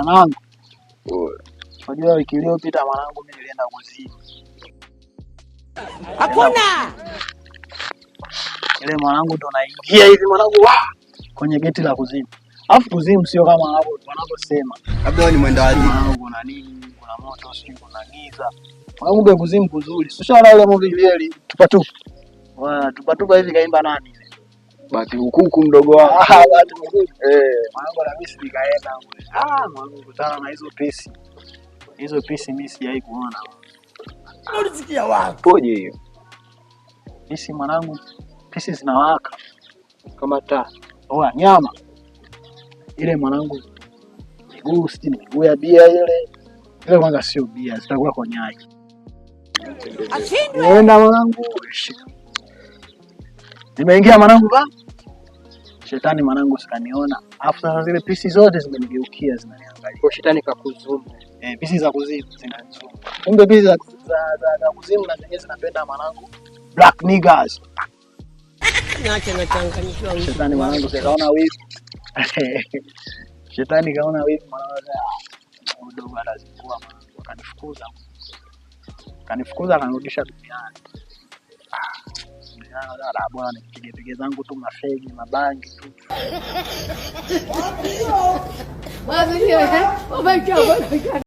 Mwanangu. Unajua wiki iliyopita mwanangu mimi nilienda kuzimu. Hakuna. Ile mwanangu ndo naingia hivi mwanangu kwenye geti la kuzimu. Alafu kuzimu sio kama wanavyosema. Labda ni mwenda wazimu. Mwanangu kuna nini? Kuna moto, sio kuna giza. Mwanangu ndio kuzimu kuzuri. Ushaona ile movie ile tupatupa. Tupatupa hivi kaimba nani ile? Bati ukuku mdogo wangu. Bati ukuku. Mwanangu na mimi sikaenda. Mwanangu kutana na hizo pesi. Hizo pesi mimi sijai kuona. Unasikia wapi? Poje hiyo? Pesi mwanangu, pesi zinawaka Kama taa. Nyama. Ile mwanangu miguu miguu ya bia ile. Ile kwanza sio bia, zitakuwa konyai. Nenda mwanangu. Nimeingia mwanangu Shetani mwanangu sikaniona. Afu sasa zile pisi zote zimenigeukia zinaniangalia. Kwa shetani kakuzumu. Pisi za kuzimu zinanizumu. Kumbe pisi za kuzimu na zenyewe zinapenda mwanangu black niggas. Niache na changanyikiwa. Shetani mwanangu kaona wivu. Shetani kaona wivu mwanangu. Mdogo atazikua mwanangu akanifukuza. Akanirudisha duniani. Bwana nipige zangu tu mafegi mabangi tu.